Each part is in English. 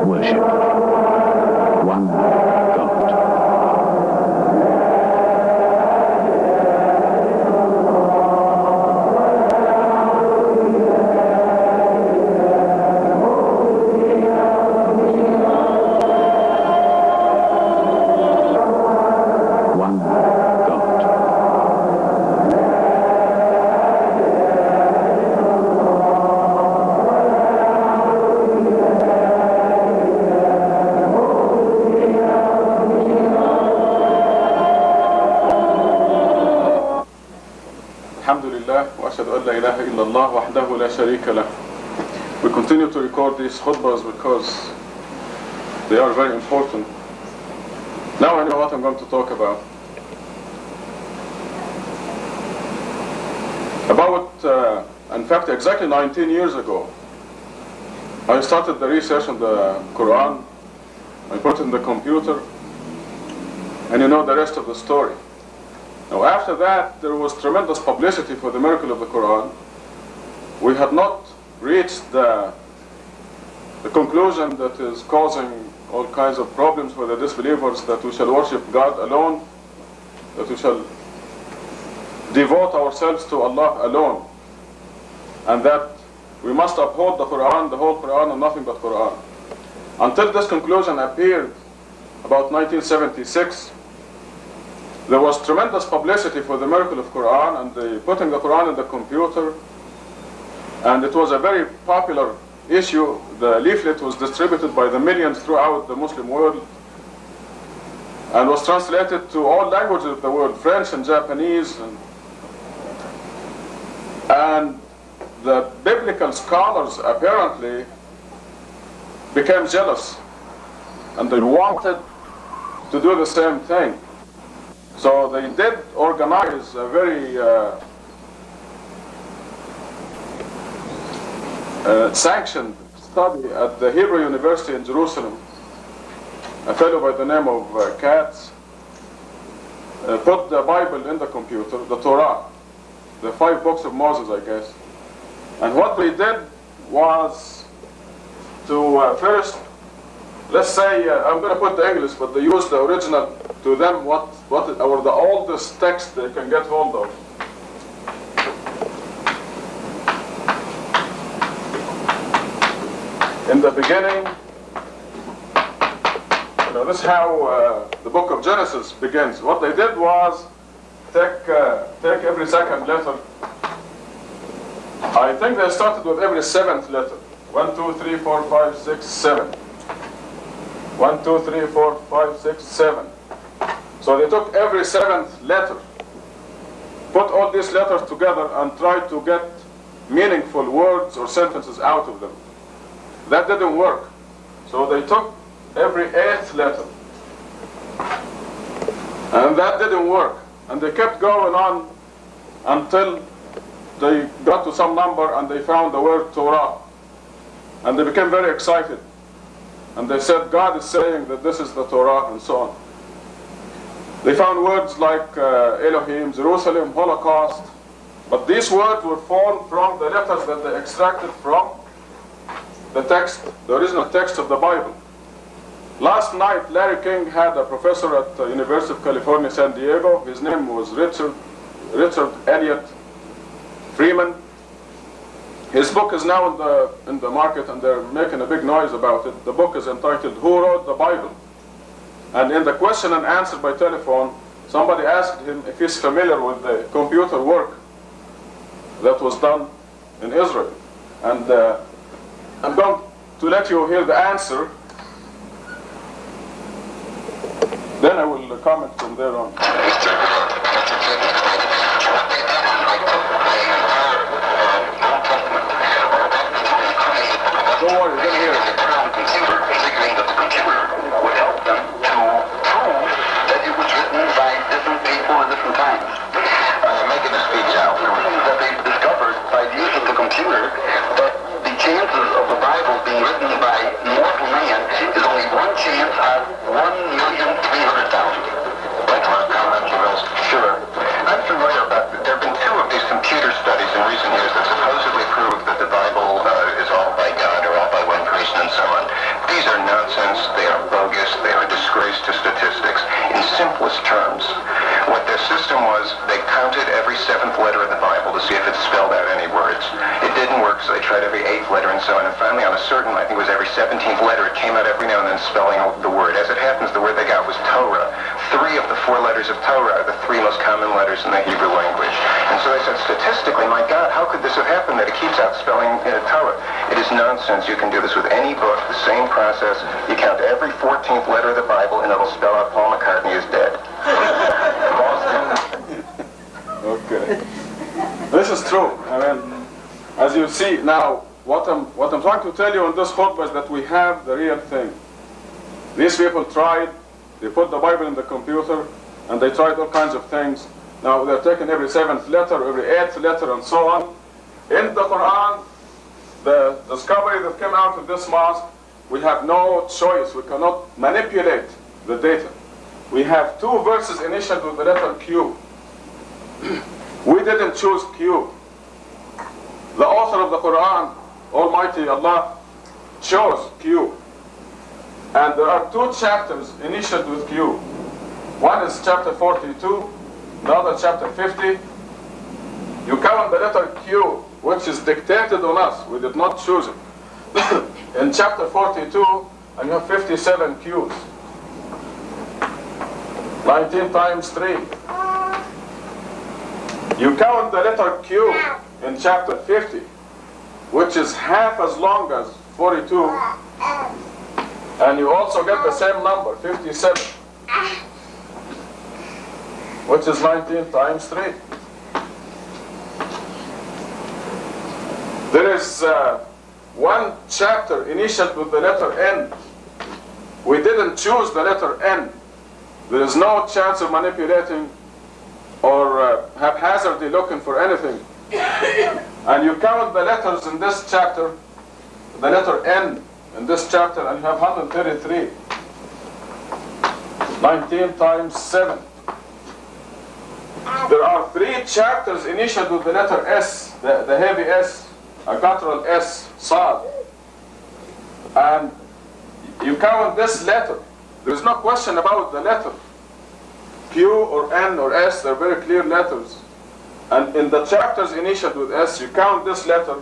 worship one God. One God. Alhamdulillah wa ashhadu an la ilaha illallah wahdahu la sharika lah. We continue to record these khutbahs because they are very important. Now I know what I'm going to talk about. In fact, exactly 19 years ago, I started the research on the Quran. I put it in the computer, and you know the rest of the story. Now after that, there was tremendous publicity for the miracle of the Quran. We had not reached the conclusion that is causing all kinds of problems for the disbelievers, that we shall worship God alone, that we shall devote ourselves to Allah alone, and that we must uphold the Quran, the whole Quran, and nothing but Quran. Until this conclusion appeared about 1976, there was tremendous publicity for the miracle of Quran and the putting the Quran in the computer, and it was a very popular issue. The leaflet was distributed by the millions throughout the Muslim world and was translated to all languages of the world, French and Japanese, and the biblical scholars apparently became jealous and they wanted to do the same thing. So they did organize a very sanctioned study at the Hebrew University in Jerusalem. A fellow by the name of Katz put the Bible in the computer, the Torah, the 5 books of Moses, I guess. And what they did was to first, let's say, I'm going to put the English, but they used the original to them, or the oldest text they can get hold of. In the beginning, this is how the book of Genesis begins. What they did was take every second letter. I think they started with every 7th letter. 1, 2, 3, 4, 5, 6, 7. 1, 2, 3, 4, 5, 6, 7. So they took every 7th letter, put all these letters together, and tried to get meaningful words or sentences out of them. That didn't work. So they took every 8th letter, and that didn't work. And they kept going on until they got to some number and they found the word Torah. And they became very excited. And they said, God is saying that this is the Torah, and so on. They found words like Elohim, Jerusalem, Holocaust. But these words were formed from the letters that they extracted from the text, the original text of the Bible. Last night, Larry King had a professor at the University of California, San Diego. His name was Richard Elliott Freeman. His book is now in the market, and they're making a big noise about it. The book is entitled Who Wrote the Bible? And in the question and answer by telephone, somebody asked him if he's familiar with the computer work that was done in Israel. And I'm going to let you hear the answer. Then I will comment from there on. Don't worry, you're going to hear it. Computer, figuring that the computer would help them to prove that it was written by different people at different times. Making a speech out. That they discovered by the use of the computer that the chances of the Bible being written by mortal man is only one chance out of 1,300,000. Like my comments or else? Sure. I'm familiar about it. There have been 2 of these computer studies in recent years that supposedly prove that the Bible is all by God or all by one person. nonsense, they are bogus, they are a disgrace to statistics. In simplest terms, what their system was, they counted every 7th letter of the Bible to see if it spelled out any words. It didn't work, so they tried every 8th letter and so on, and finally on a certain, I think it was every 17th letter, it came out every now and then spelling out the word. As it happens, the word they got was Torah. 3 of the 4 letters of Torah are the 3 most common letters in the Hebrew language. And so they said, statistically, my God, how could this have happened that it keeps out spelling Torah? It is nonsense. You can do this with any book, the same process. You count every 14th letter of the Bible, and it'll spell out Paul McCartney is dead. Okay. This is true. I mean, as you see now, what I'm trying to tell you on this khutbah is that we have the real thing. These people tried, they put the Bible in the computer, and they tried all kinds of things. Now they're taking every 7th letter, every 8th letter, and so on. In the Quran, the discovery that came out of this mosque, we have no choice. We cannot manipulate the data. We have 2 verses initialed with the letter Q. We didn't choose Q. The author of the Quran, Almighty Allah, chose Q. And there are 2 chapters initialed with Q. One is chapter 42, the other chapter 50. You count the letter Q, which is dictated on us. We did not choose it. In chapter 42, and you have 57 Qs. 19 times 3. You count the letter Q in chapter 50, which is half as long as 42, and you also get the same number, 57, which is 19 times 3. There is one chapter initialed with the letter N. We didn't choose the letter N. There is no chance of manipulating or haphazardly looking for anything. And you count the letters in this chapter, the letter N in this chapter, and you have 133. 19 times 7. There are 3 chapters initialed with the letter S, the heavy S, a guttural S, Sad. And you count this letter. There is no question about the letter. Q or N or S, they're very clear letters. And in the chapters initialed with S, you count this letter,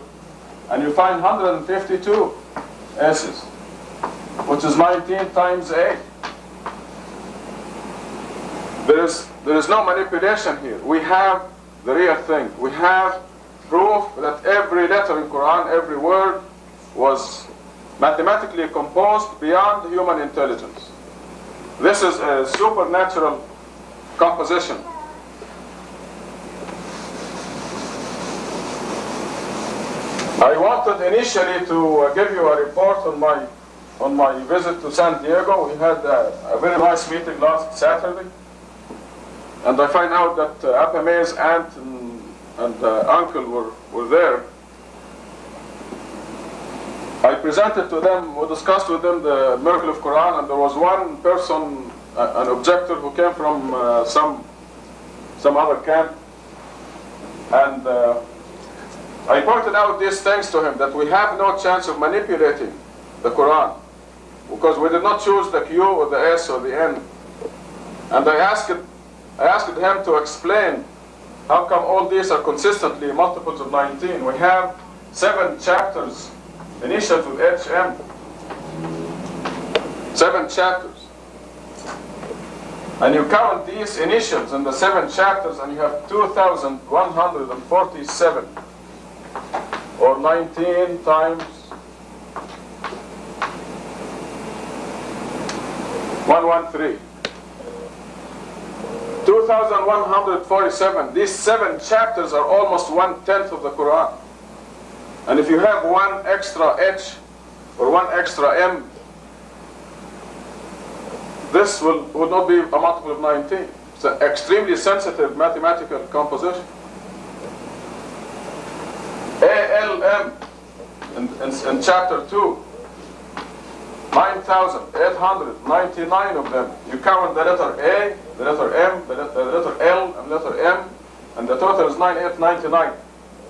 and you find 152 S's, which is 19 times 8. There is no manipulation here. We have the real thing. We have proof that every letter in Quran, every word, was mathematically composed beyond human intelligence. This is a supernatural composition. I wanted initially to give you a report on my visit to San Diego. We had a very nice meeting last Saturday, and I find out that Appa May's aunt and uncle were there. I presented to them, we discussed with them the miracle of Quran, and there was one person, an objector, who came from some other camp, and I pointed out these things to him, that we have no chance of manipulating the Quran, because we did not choose the Q or the S or the N. And I asked him to explain how come all these are consistently multiples of 19. We have 7 chapters initialed with HM. 7 chapters. And you count these initials in the 7 chapters, and you have 2,147, or 19 times 113. 2,147. These 7 chapters are almost 1/10 of the Quran. And if you have 1 extra H or 1 extra M, this would not be a multiple of 19. It's an extremely sensitive mathematical composition. ALM in chapter 2, 9,899 of them. You count the letter A, the letter M, the letter L, and the letter M, and the total is 9,899.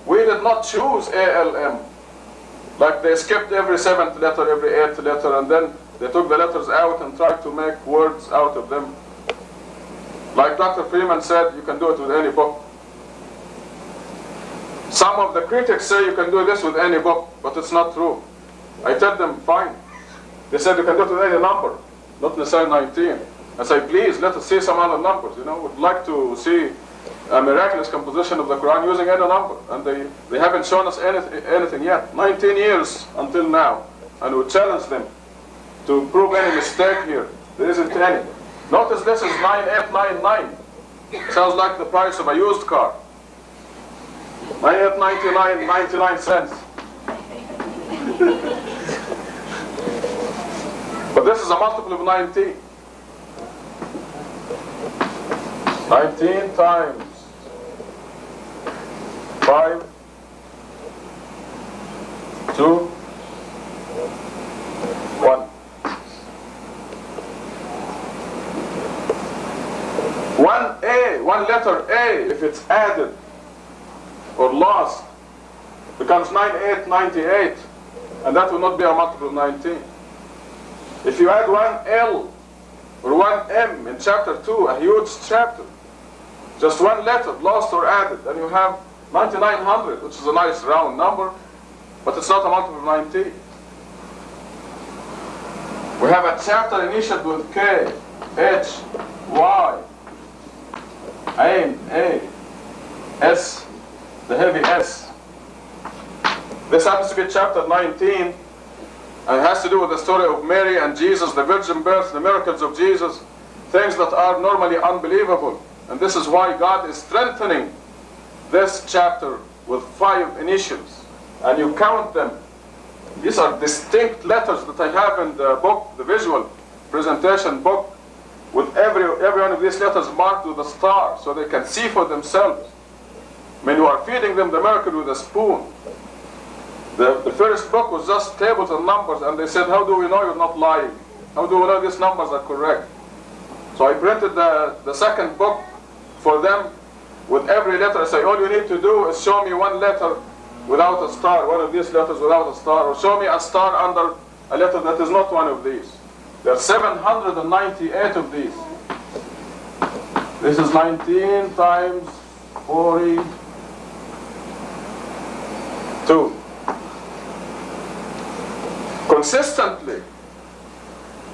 We did not choose ALM. Like they skipped every 7th letter, every 8th letter, and then they took the letters out and tried to make words out of them. Like Dr. Freeman said, you can do it with any book. Some of the critics say you can do this with any book, but it's not true. I tell them, fine. They said you can do it with any number, not necessarily 19. I say, please, let us see some other numbers. You know, we'd like to see a miraculous composition of the Quran using any number. And they haven't shown us anything yet. 19 years until now. And we challenge them to prove any mistake here. There isn't any. Notice this is 9899. Sounds like the price of a used car. 98.99 cents. But this is a multiple of 19. 19 times 5, 2, 1. One letter A, if it's added or lost, becomes 9898, and that will not be a multiple of 19. If you add one L or one M in chapter 2, a huge chapter, just one letter lost or added, and you have 9900, which is a nice round number, but it's not a multiple of 19. We have a chapter initiated with K, H, Y, Ain, A, S, the heavy S. This happens to be chapter 19, and it has to do with the story of Mary and Jesus, the virgin birth, the miracles of Jesus, things that are normally unbelievable. And this is why God is strengthening this chapter with 5 initials. And you count them. These are distinct letters that I have in the book, the visual presentation book, with every one of these letters marked with a star so they can see for themselves. When you are feeding them the miracle with a spoon. The first book was just tables and numbers, and they said, how do we know you're not lying? How do we know these numbers are correct? So I printed the second book for them with every letter. I say, all you need to do is show me one letter without a star, one of these letters without a star, or show me a star under a letter that is not one of these. There are 798 of these. This is 19 times 42. Consistently,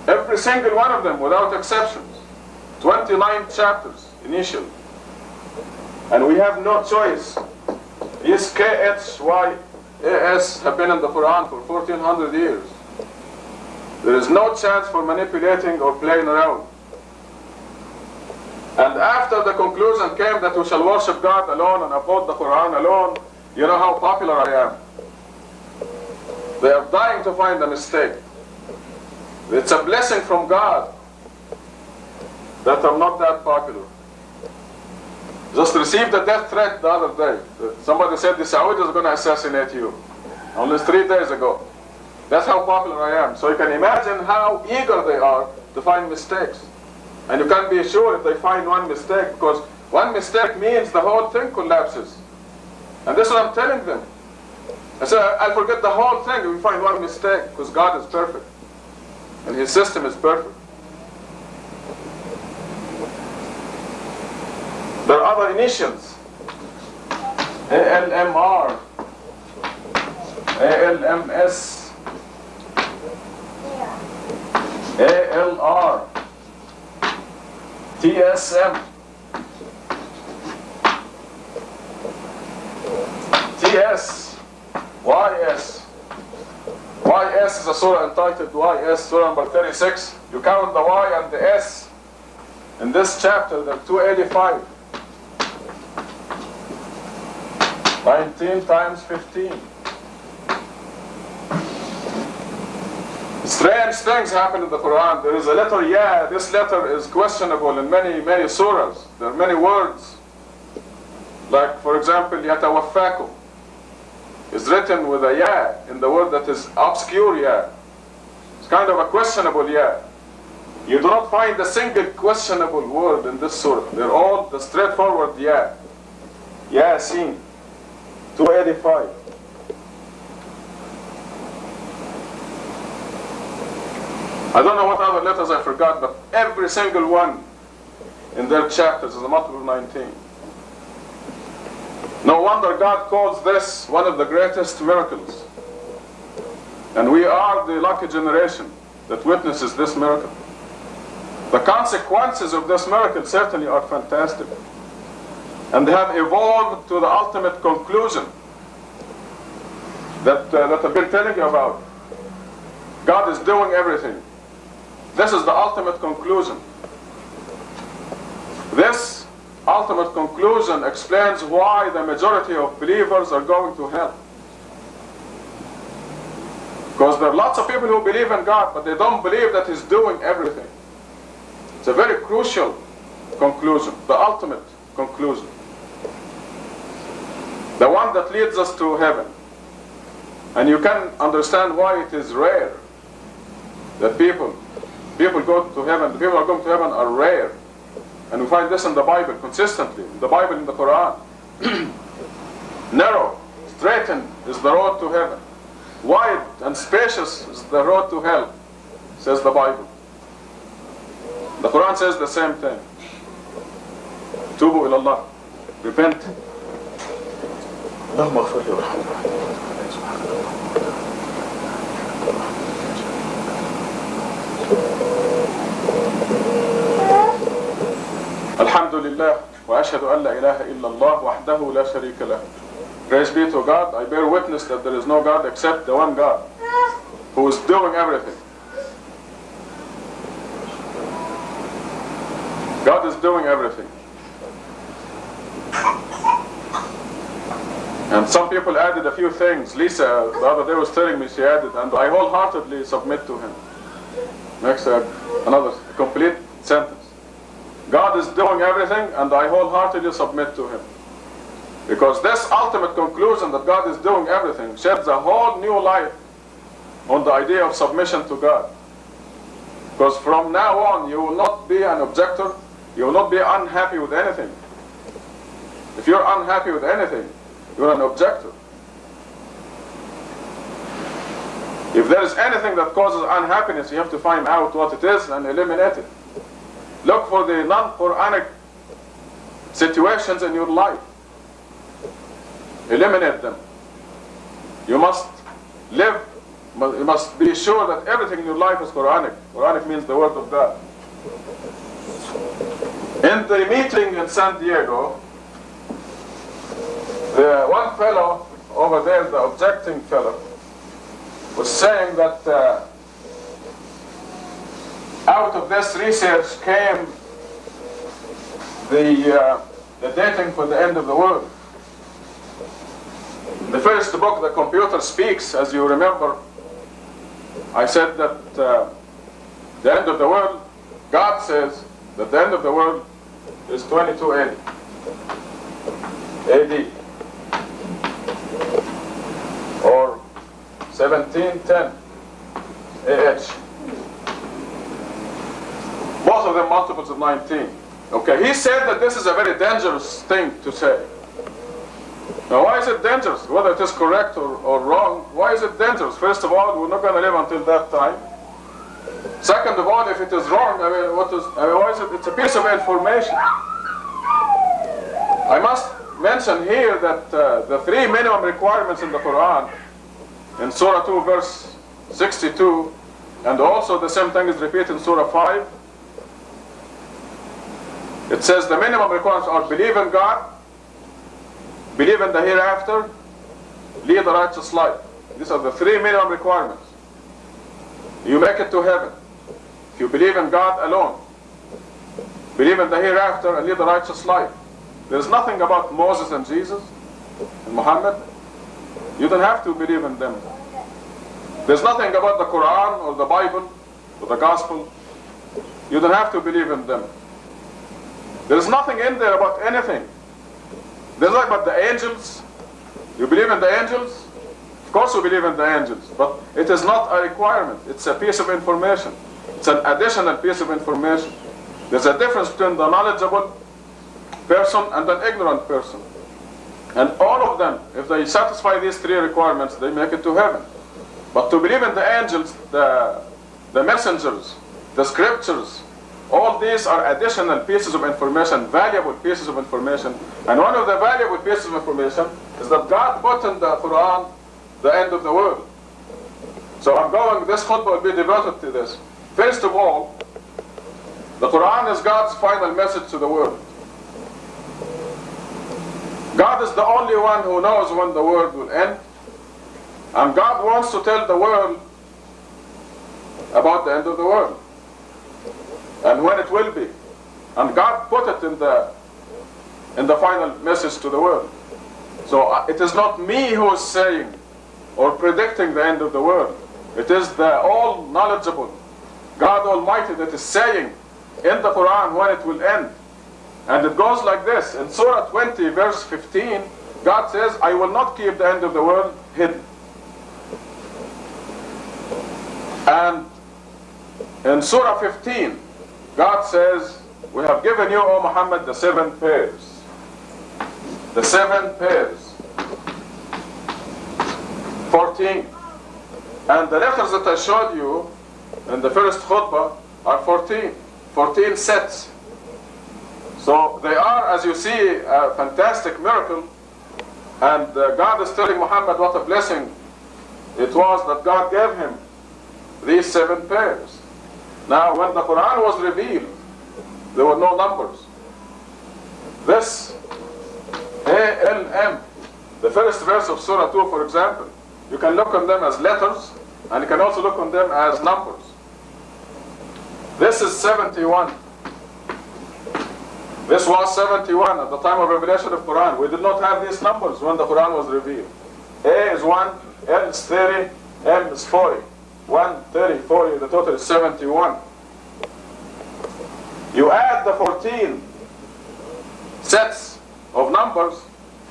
every single one of them without exceptions. 29 chapters initially. And we have no choice. These K, H, Y, A, S have been in the Quran for 1400 years. There is no chance for manipulating or playing around. And after the conclusion came that we shall worship God alone and uphold the Quran alone, you know how popular I am. They are dying to find a mistake. It's a blessing from God that I'm not that popular. Just received a death threat the other day. Somebody said the Saudis are going to assassinate you. Only 3 days ago. That's how popular I am. So you can imagine how eager they are to find mistakes. And you can be sure if they find one mistake, because one mistake means the whole thing collapses. And this is what I'm telling them. I said, I'll forget the whole thing if we find one mistake, because God is perfect. And His system is perfect. There are other initials. ALMR, ALMS, ALR, TSM, TS, YS. YS is a surah entitled YS, surah number 36. You count the Y and the S. In this chapter, there are 285. 19 times 15. Strange things happen in the Quran. There is a letter Ya. This letter is questionable in many surahs. There are many words. Like, for example, Yatawaffakum is written with a Ya in the word that is obscure Ya. It's kind of a questionable Ya. You do not find a single questionable word in this surah. They're all the straightforward Ya. Yasin. 285. I don't know what other letters I forgot, but every single one in their chapters is a multiple of 19. No wonder God calls this one of the greatest miracles. And we are the lucky generation that witnesses this miracle. The consequences of this miracle certainly are fantastic. And they have evolved to the ultimate conclusion that I've been telling you about. God is doing everything. This is the ultimate conclusion. This ultimate conclusion explains why the majority of believers are going to hell. Because there are lots of people who believe in God, but they don't believe that He's doing everything. It's a very crucial conclusion, the ultimate conclusion. The one that leads us to heaven. And you can understand why it is rare that people go to heaven. The people who are going to heaven are rare. And we find this in the Bible consistently, in the Bible, in the Quran. Narrow, straightened is the road to heaven. Wide and spacious is the road to hell, says the Bible. The Quran says the same thing. Tubu ilallah. Repent. اللهم اغفر لي وارحمني. الحمد لله وأشهد أن لا إله إلا الله وحده لا شريك له. Praise be to God. I bear witness that there is no God except the one God who is doing everything. God is doing everything. And some people added a few things. Lisa the other day was telling me she added, and I wholeheartedly submit to him. Next, another complete sentence. God is doing everything, and I wholeheartedly submit to Him. Because this ultimate conclusion that God is doing everything sheds a whole new light on the idea of submission to God. Because from now on, you will not be an objector, you will not be unhappy with anything. If you're unhappy with anything, you're an objector. If there is anything that causes unhappiness, you have to find out what it is and eliminate it. Look for the non-Quranic situations in your life. Eliminate them. You must live, you must be sure that everything in your life is Quranic. Quranic means the Word of God. In the meeting in San Diego, the one fellow over there, the objecting fellow, was saying that out of this research came the dating for the end of the world. In the first book, The Computer Speaks, as you remember, I said that the end of the world, God says that the end of the world is 2280 AD or 1710 AH. Both of them multiples of 19. Okay, he said that this is a very dangerous thing to say. Now, why is it dangerous? Whether it is correct or wrong, why is it dangerous? First of all, we're not going to live until that time. Second of all, if it is wrong, why is it? It's a piece of information. I must mention here that the three minimum requirements in the Quran, in Surah 2, verse 62, and also the same thing is repeated in Surah 5. It says the minimum requirements are believe in God, believe in the hereafter, lead a righteous life. These are the three minimum requirements. You make it to heaven if you believe in God alone, believe in the hereafter, and lead a righteous life. There's nothing about Moses and Jesus and Muhammad. You don't have to believe in them. There's nothing about the Quran or the Bible or the Gospel. You don't have to believe in them. There's nothing in there about anything. There's like about the angels. You believe in the angels? Of course you believe in the angels, but it is not a requirement. It's a piece of information. It's an additional piece of information. There's a difference between the knowledgeable person and an ignorant person. And all of them, if they satisfy these three requirements, they make it to heaven. But to believe in the angels, the messengers, the scriptures, all these are additional pieces of information, valuable pieces of information. And one of the valuable pieces of information is that God put in the Quran the end of the world. So this khutbah will be devoted to this. First of all, the Quran is God's final message to the world. God is the only one who knows when the world will end. And God wants to tell the world about the end of the world and when it will be. And God put it in the final message to the world. So it is not me who is saying or predicting the end of the world. It is the all-knowledgeable God Almighty that is saying in the Quran when it will end. And it goes like this. In Surah 20, verse 15, God says, I will not keep the end of the world hidden. And in Surah 15, God says, we have given you, O Muhammad, the 7 pairs. The 7 pairs. 14. And the letters that I showed you in the first khutbah are 14. 14 sets. So they are, as you see, a fantastic miracle. And God is telling Muhammad what a blessing it was that God gave him these 7 pairs. Now, when the Quran was revealed, there were no numbers. This ALM, the first verse of Surah 2, for example, you can look on them as letters, and you can also look on them as numbers. This is 71. This was 71 at the time of revelation of Quran. We did not have these numbers when the Quran was revealed. A is 1, L is 30, M is 40. 1, 30, 40, the total is 71. You add the 14 sets of numbers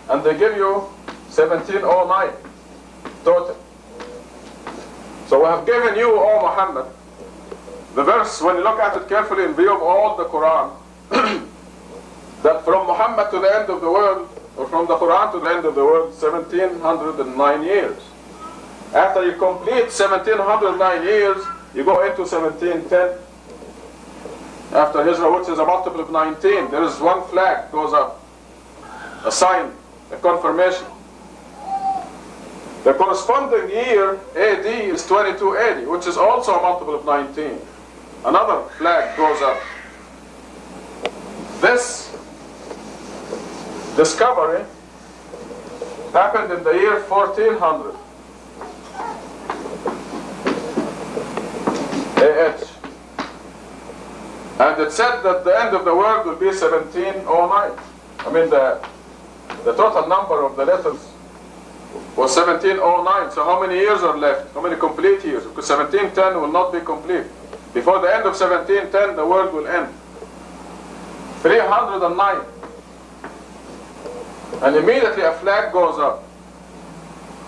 and they give you 1709 total. So we have given you, O Muhammad, the verse, when you look at it carefully in view of all the Quran, that from Muhammad to the end of the world, or from the Quran to the end of the world, 1709 years. After you complete 1709 years, you go into 1710. After Hijrah, which is a multiple of 19, there is one flag goes up, a sign, a confirmation. The corresponding year, AD, is 2280, which is also a multiple of 19. Another flag goes up. This discovery happened in the year 1400. AH. And it said that the end of the world will be 1709. I mean, the total number of the letters was 1709. So how many years are left? How many complete years? Because 1710 will not be complete. Before the end of 1710, the world will end. 309. And immediately a flag goes up.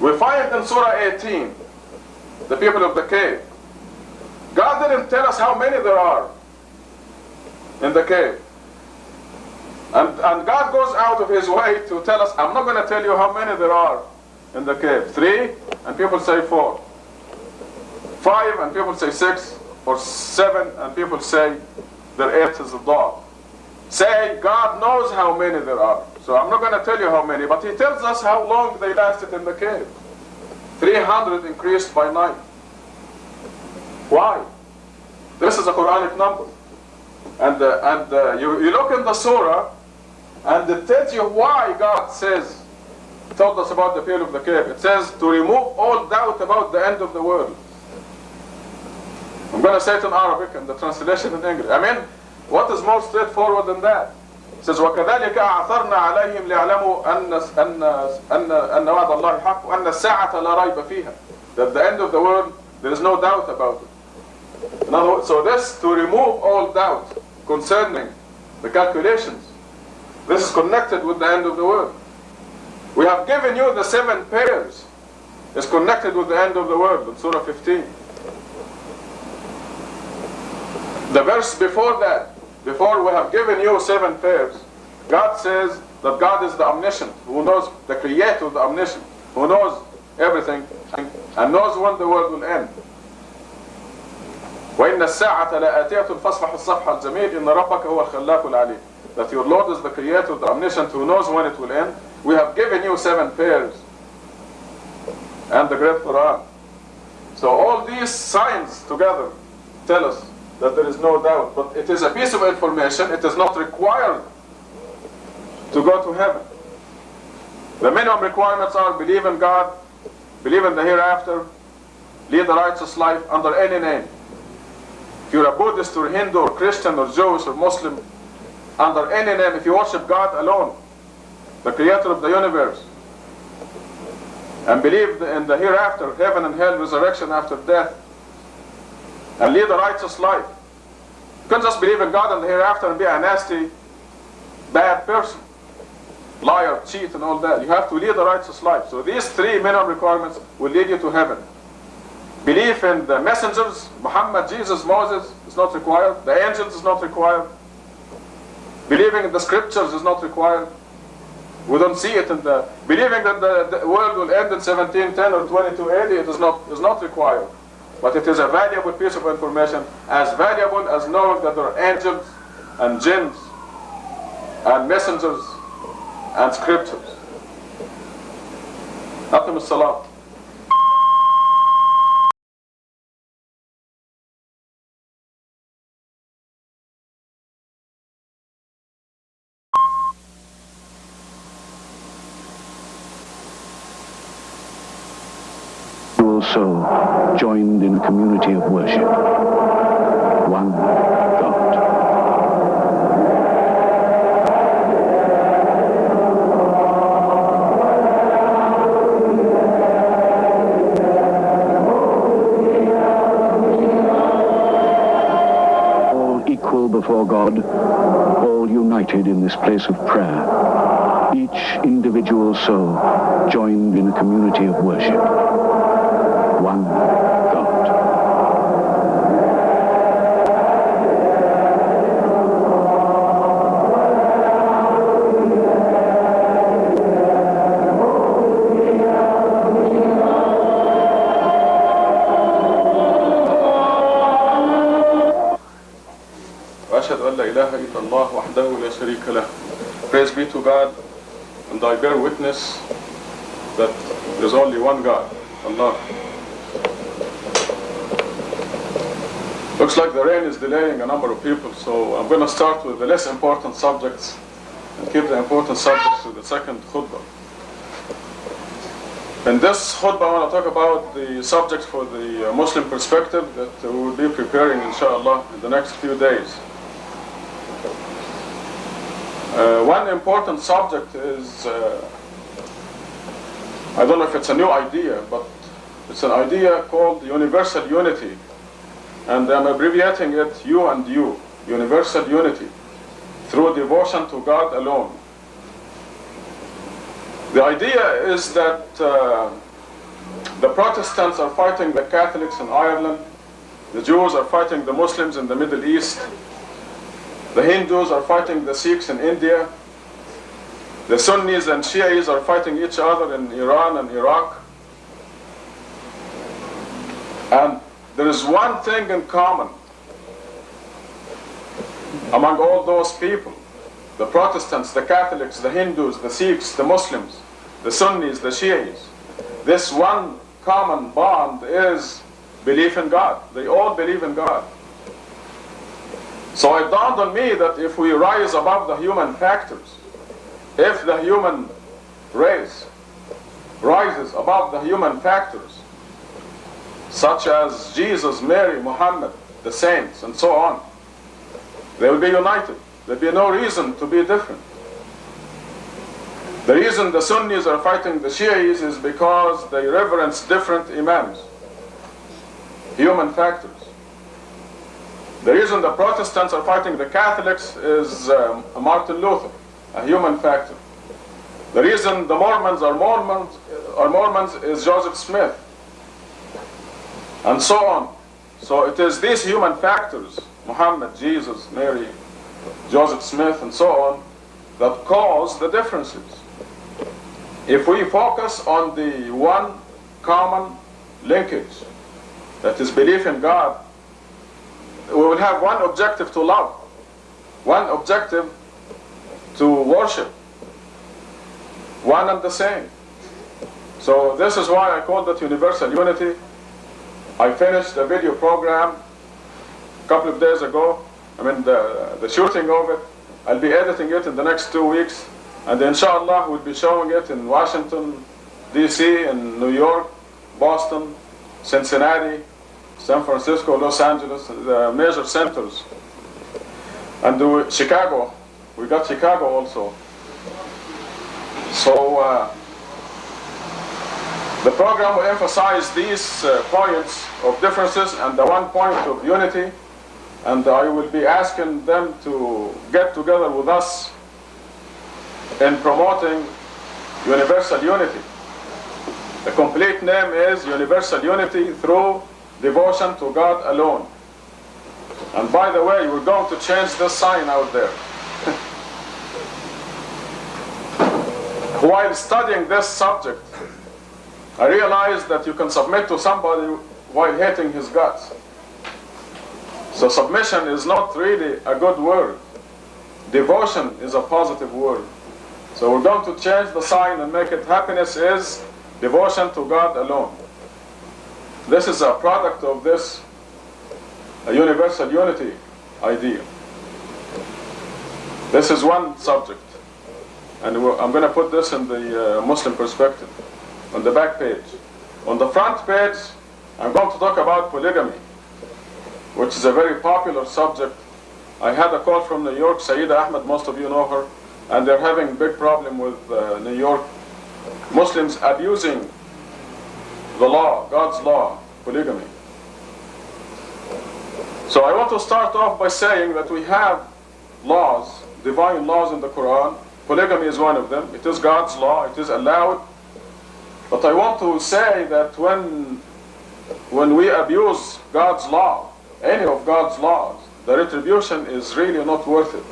We find in Surah 18, the people of the cave. God didn't tell us how many there are in the cave. And God goes out of his way to tell us, I'm not going to tell you how many there are in the cave. 3, and people say 4. 5, and people say 6. Or 7, and people say their 8th is a dog. Say, God knows how many there are. So I'm not going to tell you how many, but he tells us how long they lasted in the cave. 300 increased by 9. Why? This is a Quranic number. And you look in the surah, and it tells you why God told us about the people of the cave. It says, to remove all doubt about the end of the world. I'm going to say it in Arabic and the translation in English. I mean, what is more straightforward than that? It says, وَكَذَلِكَ أَعْثَرْنَا عَلَيْهِمْ لِيَعْلَمُوا أَنَّ وَعْدَ اللَّهِ حَقٌّ وَأَنَّ السَّاعَةَ لَا رَيْبَ فِيهَا. That the end of the world, there is no doubt about it. In other words, so this, to remove all doubt concerning the calculations, this is connected with the end of the world. We have given you the 7 pairs. It's connected with the end of the world in Surah 15. The verse before that, before we have given you 7 pairs, God says that God is the omniscient, who knows, the creator, the omniscient, who knows everything and knows when the world will end. وإن الساعة لآتية فاصفح الصفح الجميل إن ربك هو الخلاق العليم. That your Lord is the Creator, the Omniscient, who knows when it will end. We have given you 7 pairs and the great Quran. So all these signs together tell us that there is no doubt. But it is a piece of information. It is not required to go to heaven. The minimum requirements are believe in God, believe in the hereafter, lead a righteous life under any name. If you're a Buddhist or Hindu or Christian or Jewish or Muslim, under any name, if you worship God alone, the creator of the universe, and believe in the hereafter, heaven and hell, resurrection after death, and lead a righteous life. You can't just believe in God and the hereafter and be a nasty, bad person, liar, cheat, and all that. You have to lead a righteous life. So these 3 minimum requirements will lead you to heaven. Belief in the messengers, Muhammad, Jesus, Moses, is not required. The angels is not required. Believing in the scriptures is not required. We don't see it in the... Believing that the world will end in 1710 or 2280, it is not required. But it is a valuable piece of information, as valuable as knowing that there are angels and jinns and messengers and scriptures. Akim as-salam. Also joined in a community of worship. One God. All equal before God, all united in this place of prayer. Each individual soul joined in a community of worship. One God. وأشهد أن لا إله إلا الله وحده لا شريك له. Praise be to God, and I bear witness that there is only one God, Allah. Looks like the rain is delaying a number of people, so I'm going to start with the less important subjects and keep the important subjects to the second khutbah. In this khutbah, I want to talk about the subject for the Muslim perspective that we will be preparing, inshallah, in the next few days. One important subject is, I don't know if it's a new idea, but it's an idea called universal unity. And I'm abbreviating it U and U, universal unity, through devotion to God alone. The idea is that the Protestants are fighting the Catholics in Ireland, the Jews are fighting the Muslims in the Middle East, the Hindus are fighting the Sikhs in India, the Sunnis and Shias are fighting each other in Iran and Iraq. And there is one thing in common among all those people, the Protestants, the Catholics, the Hindus, the Sikhs, the Muslims, the Sunnis, the Shias. This one common bond is belief in God. They all believe in God. So it dawned on me that if we rise above the human factors, if the human race rises above the human factors, such as Jesus, Mary, Muhammad, the saints, and so on, they will be united. There will be no reason to be different. The reason the Sunnis are fighting the Shias is because they reverence different Imams, human factors. The reason the Protestants are fighting the Catholics is Martin Luther, a human factor. The reason the Mormons are Mormons is Joseph Smith, and so on. So it is these human factors, Muhammad, Jesus, Mary, Joseph Smith, and so on, that cause the differences. If we focus on the one common linkage, that is belief in God, we will have one objective to love, one objective to worship, one and the same. So this is why I called it universal unity. I finished a video program a couple of days ago. I mean the shooting of it. I'll be editing it in the next 2 weeks, and inshallah we'll be showing it in Washington, D.C., in New York, Boston, Cincinnati, San Francisco, Los Angeles, the major centers. And Chicago, we got Chicago also. So the program will emphasize these points of differences and the one point of unity, and I will be asking them to get together with us in promoting universal unity. The complete name is Universal Unity Through Devotion to God Alone. And by the way, we're going to change this sign out there. While studying this subject, I realized that you can submit to somebody while hating his guts. So submission is not really a good word. Devotion is a positive word. So we're going to change the sign and make it happiness is devotion to God alone. This is a product of this universal unity idea. This is one subject. And I'm going to put this in the Muslim perspective, on the back page. On the front page, I'm going to talk about polygamy, which is a very popular subject. I had a call from New York, Sayyida Ahmed, most of you know her, and they're having a big problem with New York Muslims abusing the law, God's law, polygamy. So I want to start off by saying that we have laws, divine laws in the Quran. Polygamy is one of them. It is God's law, it is allowed. But I want to say that when we abuse God's law, any of God's laws, the retribution is really not worth it.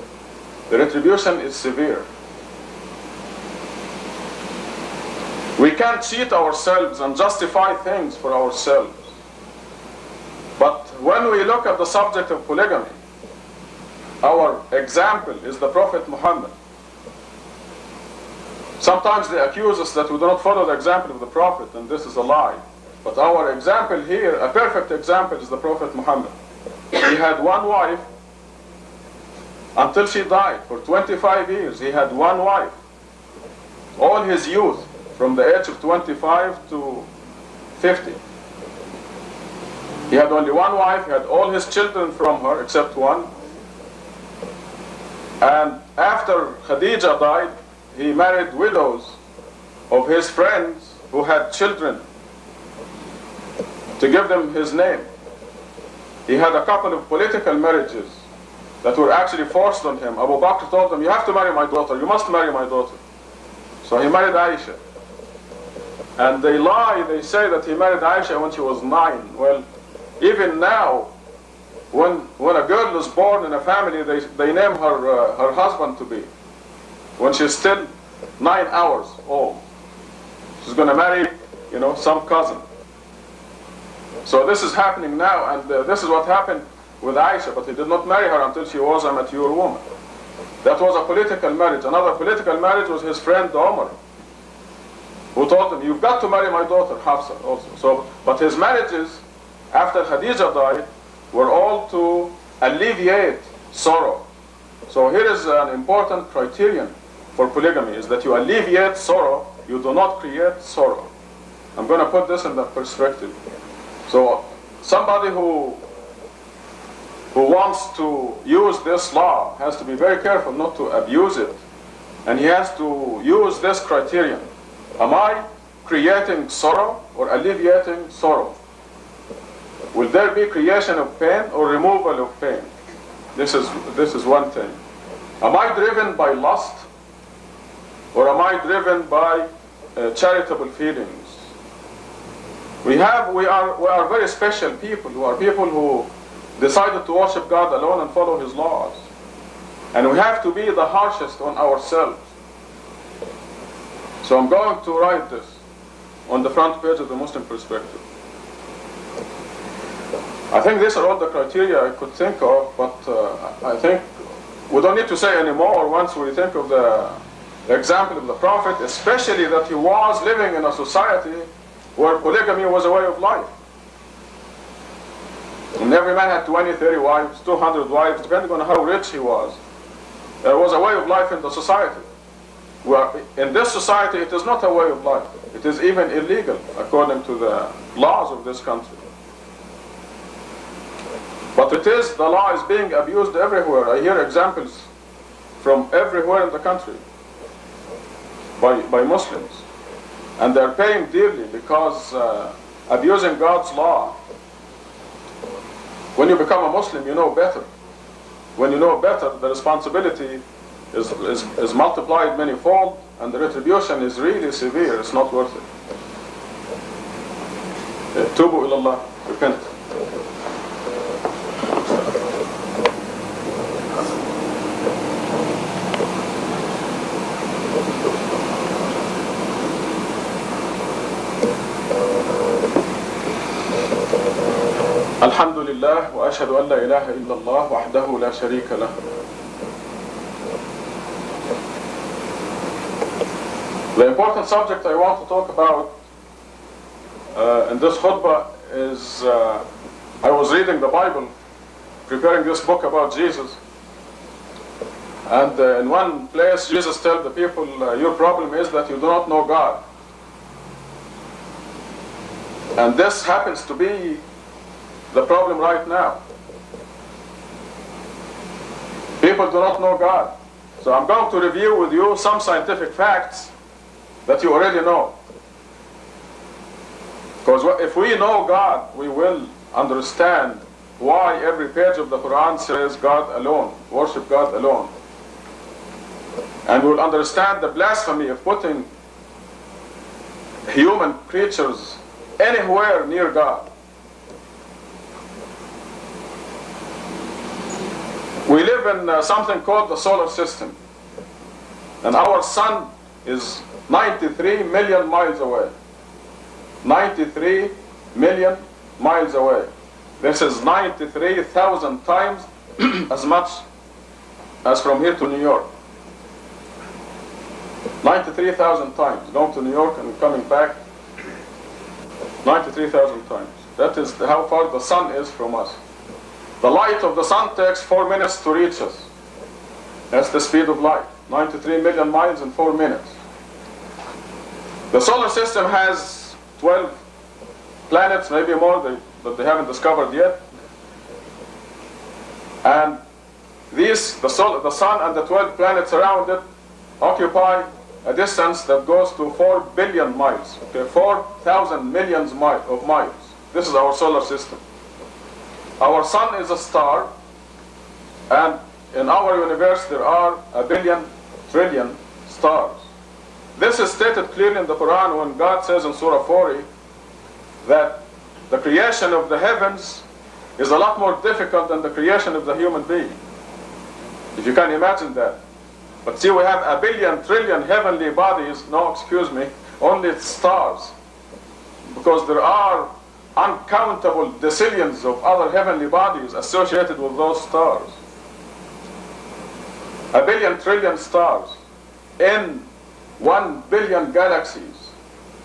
The retribution is severe. We can't cheat ourselves and justify things for ourselves. But when we look at the subject of polygamy, our example is the Prophet Muhammad. Sometimes they accuse us that we do not follow the example of the Prophet, and this is a lie. But our example here, a perfect example, is the Prophet Muhammad. He had one wife until she died. For 25 years he had one wife. All his youth, from the age of 25 to 50. He had only one wife, he had all his children from her except one. And after Khadija died, he married widows of his friends who had children to give them his name. He had a couple of political marriages that were actually forced on him. Abu Bakr told him, you have to marry my daughter, you must marry my daughter. So he married Aisha. And they lie, they say that he married Aisha when she was 9. Well, even now, when a girl is born in a family, they name her husband to be. When she's still 9 hours old. She's going to marry, some cousin. So this is happening now, and this is what happened with Aisha, but he did not marry her until she was a mature woman. That was a political marriage. Another political marriage was his friend Omar, who told him, you've got to marry my daughter, Hafsa, also. But his marriages, after Khadija died, were all to alleviate sorrow. So here is an important criterion for polygamy, is that you alleviate sorrow, you do not create sorrow. I'm going to put this in the perspective. So somebody who wants to use this law has to be very careful not to abuse it. And he has to use this criterion. Am I creating sorrow or alleviating sorrow? Will there be creation of pain or removal of pain? This is one thing. Am I driven by lust or am I driven by charitable feelings? We are very special people. We are people who decided to worship God alone and follow His laws. And we have to be the harshest on ourselves. So I'm going to write this on the front page of the Muslim perspective. I think these are all the criteria I could think of, but I think we don't need to say anymore once we think of the example of the Prophet, especially that he was living in a society where polygamy was a way of life. And every man had 20, 30 wives, 200 wives, depending on how rich he was. There was a way of life in the society. Well, in this society, it is not a way of life. It is even illegal, according to the laws of this country. But the law is being abused everywhere. I hear examples from everywhere in the country by Muslims. And they're paying dearly because abusing God's law. When you become a Muslim, you know better. When you know better, the responsibility is multiplied many-fold, and the retribution is really severe. It's not worth it. Tubu ilallah, repent. الحمد لله وأشهد أن لا إله إلا الله وحده لا شريك له. The important subject I want to talk about in this khutbah is I was reading the Bible, preparing this book about Jesus, and in one place Jesus tells the people, your problem is that you do not know God. And this happens to be the problem right now. People do not know God. So I'm going to review with you some scientific facts that you already know. Because if we know God, we will understand why every page of the Quran says God alone, worship God alone. And we'll understand the blasphemy of putting human creatures anywhere near God. We live in something called the solar system. And our sun is 93 million miles away. 93 million miles away. This is 93,000 times as much as from here to New York. 93,000 times. Going to New York and coming back. 93,000 times. That is how far the sun is from us. The light of the sun takes 4 minutes to reach us. That's the speed of light. 93 million miles in 4 minutes. The solar system has 12 planets, maybe more, that they haven't discovered yet. And the sun and the 12 planets around it occupy a distance that goes to 4 billion miles. Okay, 4,000 millions of miles. This is our solar system. Our sun is a star, and in our universe there are a billion trillion stars. This is stated clearly in the Quran when God says in Surah 40 that the creation of the heavens is a lot more difficult than the creation of the human being. If you can imagine that. But see, we have a billion trillion heavenly bodies, only stars. Because there are uncountable decillions of other heavenly bodies associated with those stars. A billion trillion stars in 1 billion galaxies.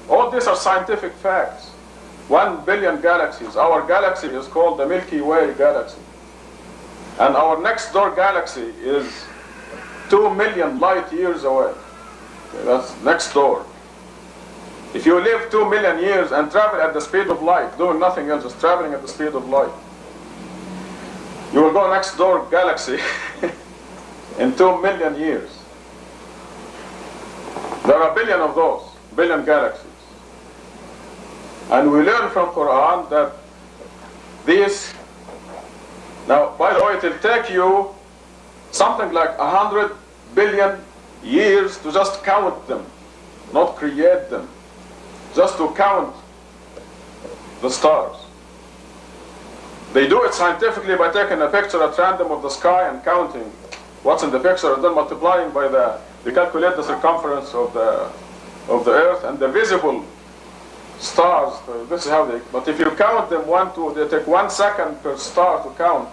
All these are scientific facts. 1 billion galaxies. Our galaxy is called the Milky Way galaxy. And our next door galaxy is 2 million light years away. Okay, that's next door. If you live 2 million years and travel at the speed of light, doing nothing else, just traveling at the speed of light, you will go next door galaxy in 2 million years. There are a billion of those, billion galaxies. And we learn from Quran that these, now by the way, it will take you something like 100 billion years to just count them, not create them. Just to count the stars. They do it scientifically by taking a picture at random of the sky and counting what's in the picture and then multiplying by they calculate the circumference of the earth and the visible stars. This is how they, but if you count them one, two, they take 1 second per star to count.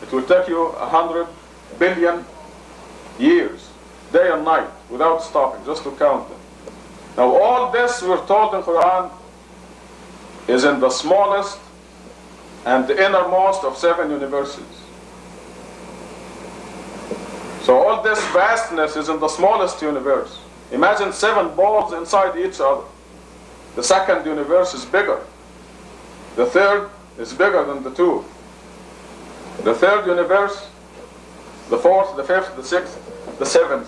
It will take you 100 billion years, day and night, without stopping, just to count them. Now all this we're told in Quran is in the smallest and the innermost of 7 universes. So all this vastness is in the smallest universe. Imagine 7 balls inside each other. The second universe is bigger. The third is bigger than the 2. The third universe, the 4th, the 5th, the 6th, the 7th.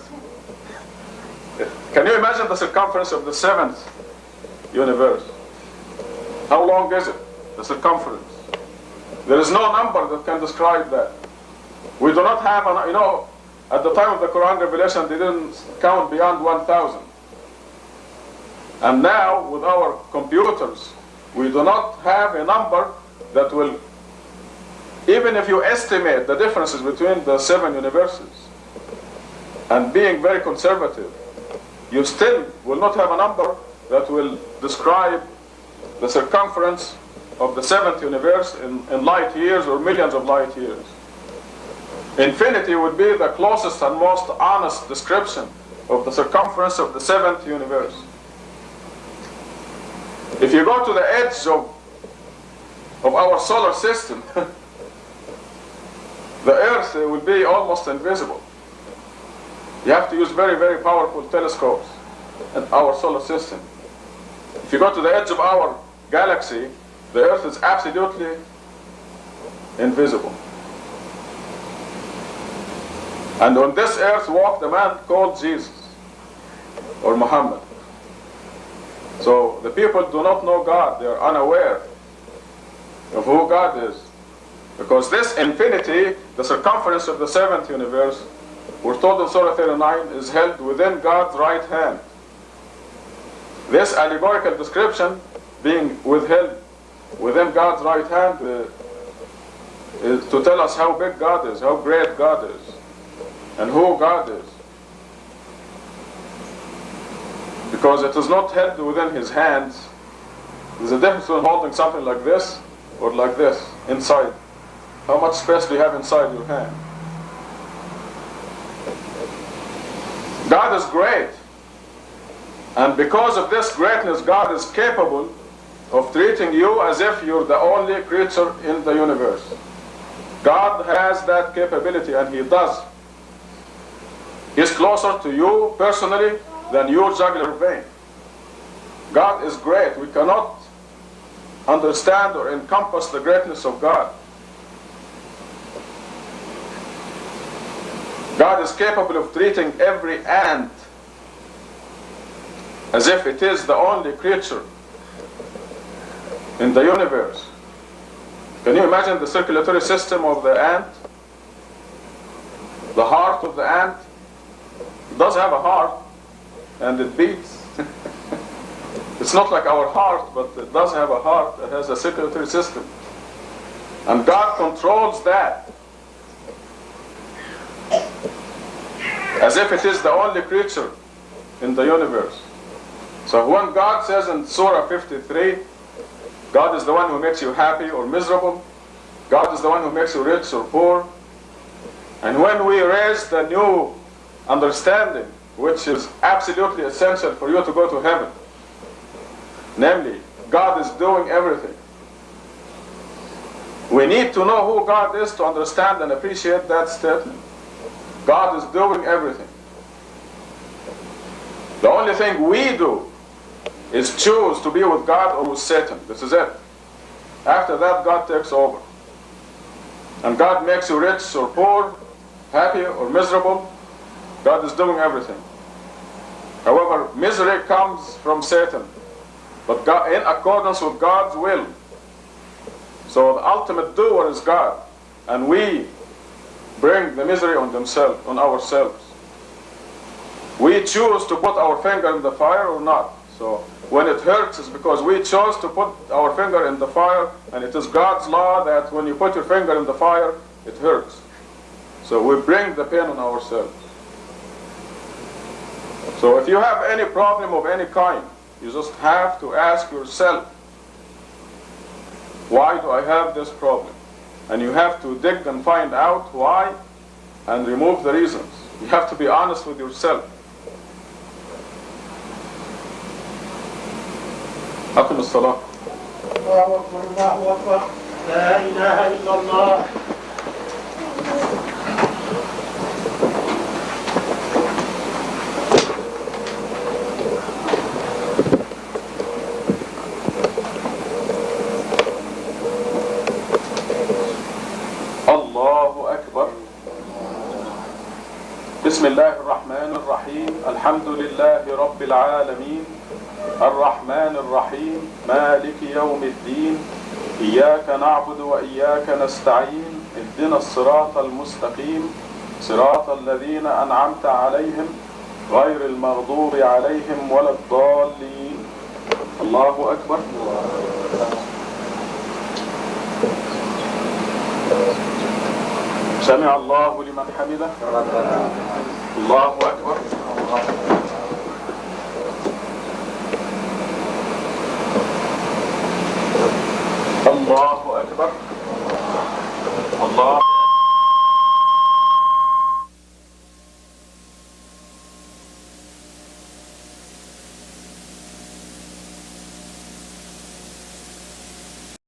Can you imagine the circumference of the 7th universe? How long is it, the circumference? There is no number that can describe that. We do not have, at the time of the Quran revelation, they didn't count beyond 1,000. And now, with our computers, we do not have a number that will, even if you estimate the differences between the 7 universes, and being very conservative, you still will not have a number that will describe the circumference of the 7th universe in light years or millions of light years. Infinity would be the closest and most honest description of the circumference of the 7th universe. If you go to the edge of our solar system, the Earth will be almost invisible. You have to use very, very powerful telescopes in our solar system. If you go to the edge of our galaxy, the Earth is absolutely invisible. And on this earth walked a man called Jesus, or Muhammad. So the people do not know God, they are unaware of who God is. Because this infinity, the circumference of the 7th universe, we're told in Surah 39, is held within God's right hand. This allegorical description, being withheld within God's right hand, is to tell us how big God is, how great God is, and who God is. Because it is not held within His hands. There's a difference between holding something like this or like this, inside. How much space do you have inside your hand? God is great. And because of this greatness, God is capable of treating you as if you're the only creature in the universe. God has that capability, and He does. He's closer to you personally than your jugular vein. God is great. We cannot understand or encompass the greatness of God. God is capable of treating every ant as if it is the only creature in the universe. Can you imagine the circulatory system of the ant? The heart of the ant? It does have a heart, and it beats. It's not like our heart, but it does have a heart. It has a circulatory system. And God controls that as if it is the only creature in the universe. So when God says in Surah 53, God is the one who makes you happy or miserable, God is the one who makes you rich or poor, and when we raise the new understanding, which is absolutely essential for you to go to heaven, namely, God is doing everything. We need to know who God is to understand and appreciate that statement. God is doing everything. The only thing we do is choose to be with God or with Satan. This is it. After that, God takes over. And God makes you rich or poor, happy or miserable. God is doing everything. However, misery comes from Satan, but God, in accordance with God's will. So the ultimate doer is God, and we bring the misery on ourselves. We choose to put our finger in the fire or not. So when it hurts, it's because we chose to put our finger in the fire, and it is God's law that when you put your finger in the fire, it hurts. So we bring the pain on ourselves. So if you have any problem of any kind, You just have to ask yourself, why do I have this problem? And you have to dig and find out why and remove the reasons. You have to be honest with yourself. أقم الصلاة. الله أكبر الله أكبر لا إله إلا الله. الله أكبر. بسم الله الرحمن الرحيم. الحمد لله رب العالمين الرحمن الرحيم مالك يوم الدين إياك نعبد وإياك نستعين اهدنا الصراط المستقيم صراط الذين أنعمت عليهم غير المغضوب عليهم ولا الضالين. الله أكبر. سمع الله لمن حمده. الله أكبر.